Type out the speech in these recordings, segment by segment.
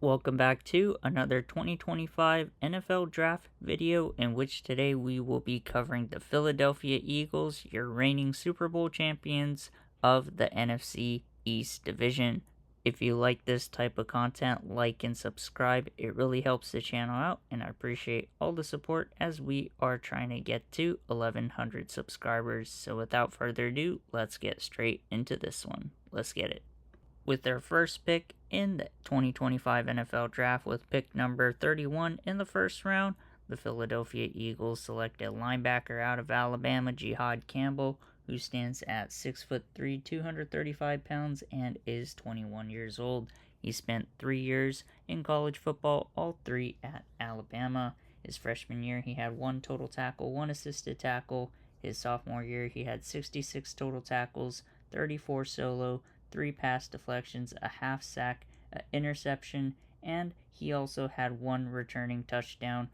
Welcome back to another 2025 NFL Draft video, in which today we will be covering the Philadelphia Eagles, your reigning Super Bowl champions of the NFC East Division. If you like this type of content, like and subscribe. It really helps the channel out, and I appreciate all the support as we are trying to get to 1,100 subscribers. So without further ado, let's get straight into this one. Let's get it. With their first pick in the 2025 NFL Draft, with pick number 31 in the first round, the Philadelphia Eagles selected linebacker out of Alabama, Jihad Campbell, who stands at 6'3", 235 pounds, and is 21 years old. He spent 3 years in college football, all 3 at Alabama. His freshman year, he had 1 total tackle, 1 assisted tackle. His sophomore year, he had 66 total tackles, 34 solo, 3 pass deflections, a half sack, an interception, and he also had 1 returning touchdown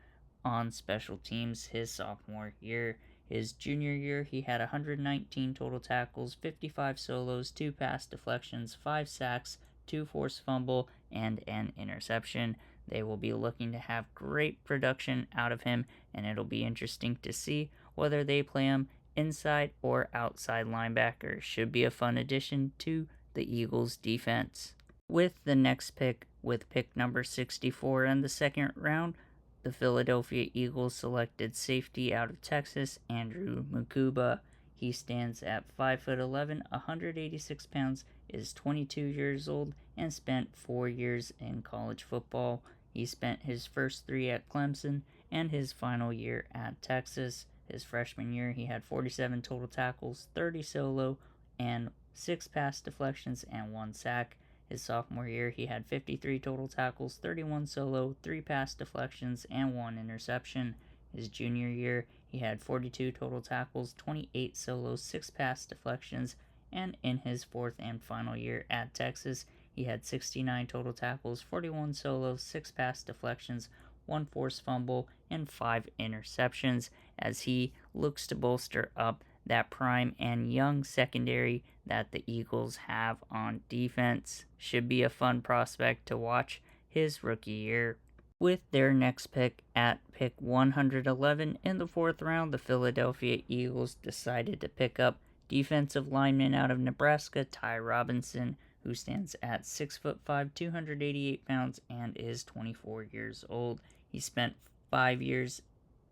on special teams his sophomore year. His junior year, he had 119 total tackles, 55 solos, 2 pass deflections, 5 sacks, 2 forced fumble, and an interception. They will be looking to have great production out of him, and it'll be interesting to see whether they play him inside or outside linebacker. Should be a fun addition to the Eagles defense. With the next pick, with pick number 64 in the second round, the Philadelphia Eagles selected safety out of Texas, Andrew Mukuba. He stands at 5'11", 186 pounds, is 22 years old, and spent 4 years in college football. He spent his first 3 at Clemson and his final year at Texas. His freshman year, he had 47 total tackles, 30 solo, and 6 pass deflections, and 1 sack. His sophomore year, he had 53 total tackles, 31 solo, 3 pass deflections, and 1 interception. His junior year, he had 42 total tackles, 28 solos, 6 pass deflections, and in his 4th and final year at Texas, he had 69 total tackles, 41 solos, 6 pass deflections, 1 forced fumble, and 5 interceptions, as he looks to bolster up that prime and young secondary that the Eagles have on defense. Should be a fun prospect to watch his rookie year. With their next pick at pick 111 in the 4th round, the Philadelphia Eagles decided to pick up defensive lineman out of Nebraska, Ty Robinson, who stands at 6'5", 288 pounds, and is 24 years old. He spent 5 years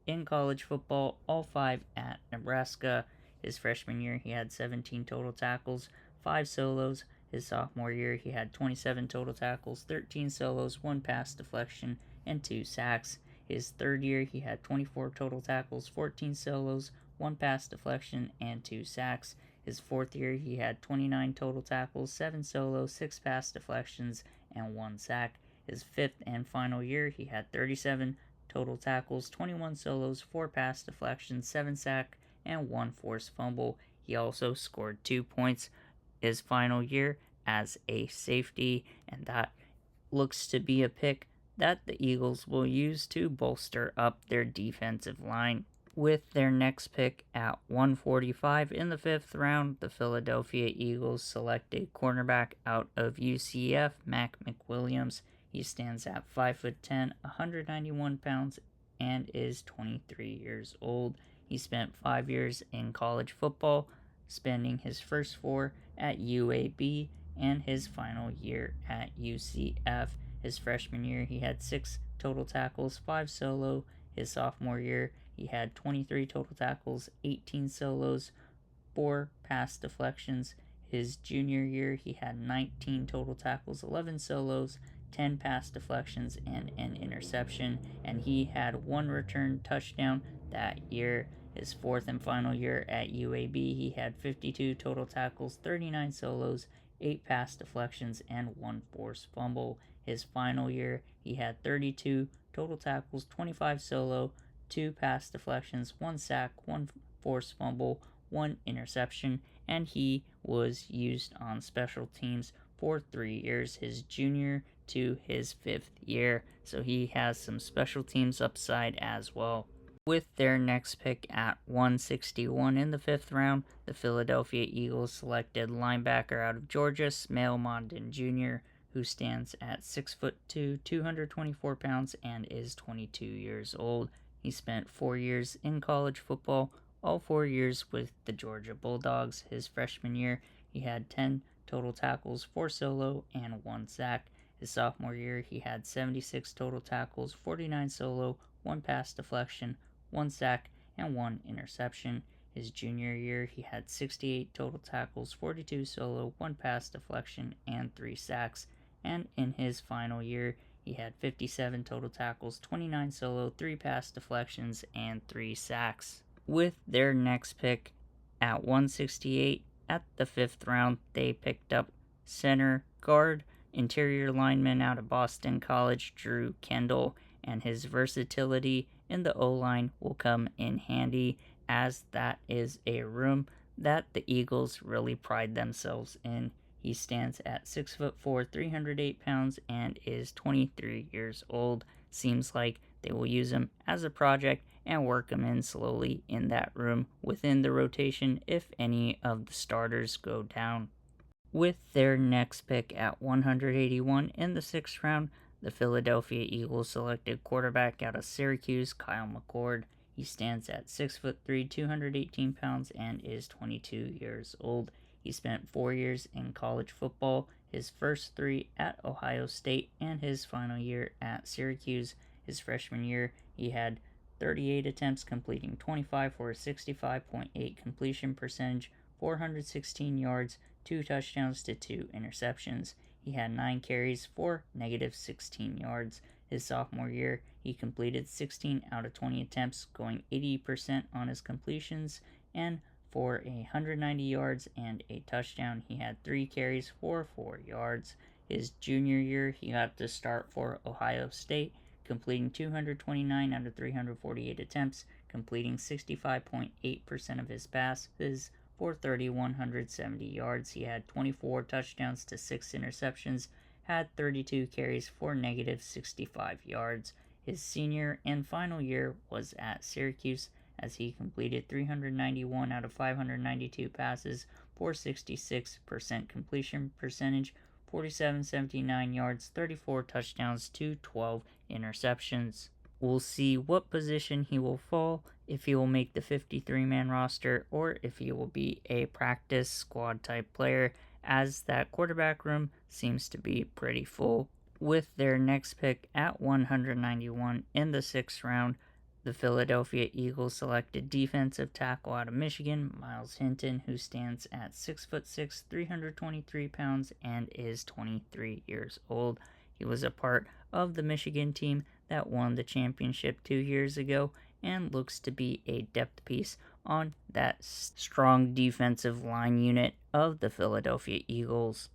in college football, all 5 at Nebraska. His freshman year, he had 17 total tackles, 5 solos. His sophomore year, he had 27 total tackles, 13 solos, 1 pass deflection, and 2 sacks. His third year, he had 24 total tackles, 14 solos, 1 pass deflection, and 2 sacks. His 4th year, he had 29 total tackles, 7 solos, 6 pass deflections, and 1 sack. His 5th and final year, he had 37 total tackles, 21 solos, 4 pass deflections, 7 sacks, and 1 forced fumble. He also scored 2 points his final year as a safety, and that looks to be a pick that the Eagles will use to bolster up their defensive line. With their next pick at 145 in the 5th round, the Philadelphia Eagles selected cornerback out of UCF, Mac McWilliams. He stands at 5'10", 191 pounds, and is 23 years old. He spent 5 years in college football, spending his first 4 at UAB and his final year at UCF. His freshman year, he had 6 total tackles, 5 solo. His sophomore year, he had 23 total tackles, 18 solos, 4 pass deflections. His junior year, he had 19 total tackles, 11 solos, 10 pass deflections, and an interception, and he had 1 return touchdown that year. His 4th and final year at UAB, he had 52 total tackles, 39 solos, 8 pass deflections, and 1 forced fumble. His final year, he had 32 total tackles, 25 solo, 2 pass deflections, 1 sack, 1 forced fumble, 1 interception, and he was used on special teams for 3 years, his junior to his 5th year. So he has some special teams upside as well. With their next pick at 161 in the 5th round, the Philadelphia Eagles selected linebacker out of Georgia, Smail Mondon Jr., who stands at 6'2", 224 pounds, and is 22 years old. He spent 4 years in college football, all 4 years with the Georgia Bulldogs. His freshman year, he had 10 total tackles, 4 solo, and 1 sack. His sophomore year, he had 76 total tackles, 49 solo, 1 pass deflection, 1 sack, and 1 interception. His junior year, he had 68 total tackles, 42 solo, 1 pass deflection, and 3 sacks. And in his final year, he had 57 total tackles, 29 solo, 3 pass deflections, and 3 sacks. With their next pick at 168, at the 5th round, they picked up center guard, interior lineman out of Boston College, Drew Kendall, and his versatility in the O-line will come in handy, as that is a room that the Eagles really pride themselves in. He stands at 6'4", 308 pounds, and is 23 years old. Seems like they will use him as a project and work him in slowly in that room within the rotation if any of the starters go down. With their next pick at 181 in the 6th round, the Philadelphia Eagles selected quarterback out of Syracuse, Kyle McCord. He stands at 6'3", 218 pounds, and is 22 years old. He spent 4 years in college football, his first 3 at Ohio State, and his final year at Syracuse. His freshman year, he had 38 attempts, completing 25 for a 65.8 completion percentage, 416 yards, 2 touchdowns to 2 interceptions. He had 9 carries for negative 16 yards. His sophomore year, he completed 16 out of 20 attempts, going 80% on his completions, and for 190 yards and a touchdown. He had 3 carries for 4 yards. His junior year, he got to start for Ohio State, completing 229 out of 348 attempts, completing 65.8% of his passes for 3,170 yards. He had 24 touchdowns to 6 interceptions, had 32 carries for negative 65 yards. His senior and final year was at Syracuse, as he completed 391 out of 592 passes for 66% completion percentage, 4,779 yards, 34 touchdowns to 12 interceptions. We'll see what position he will fall, if he will make the 53-man roster, or if he will be a practice squad type player, as that quarterback room seems to be pretty full. With their next pick at 191 in the 6th round, the Philadelphia Eagles selected defensive tackle out of Michigan, Myles Hinton, who stands at 6'6", 323 pounds, and is 23 years old. He was a part of the Michigan team that won the championship 2 years ago, and looks to be a depth piece on that strong defensive line unit of the Philadelphia Eagles.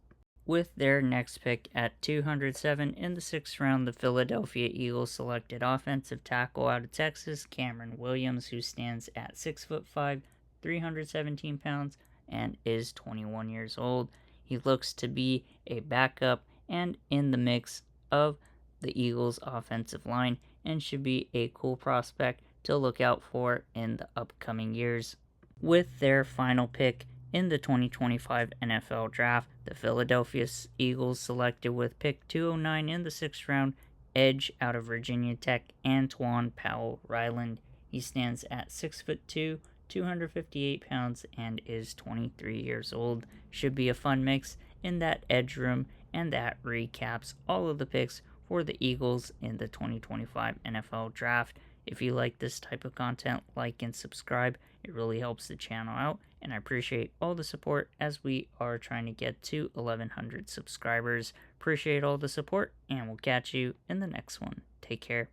With their next pick at 207 in the 6th round, the Philadelphia Eagles selected offensive tackle out of Texas, Cameron Williams, who stands at 6'5", 317 pounds, and is 21 years old. He looks to be a backup and in the mix of the Eagles' offensive line, and should be a cool prospect to look out for in the upcoming years. With their final pick in the 2025 NFL Draft, the Philadelphia Eagles selected with pick 209 in the 6th round, edge out of Virginia Tech, Antoine Powell-Ryland. He stands at 6'2", 258 pounds, and is 23 years old. Should be a fun mix in that edge room, and that recaps all of the picks for the Eagles in the 2025 NFL Draft. If you like this type of content, like and subscribe. It really helps the channel out, and I appreciate all the support as we are trying to get to 1,100 subscribers. Appreciate all the support, and we'll catch you in the next one. Take care.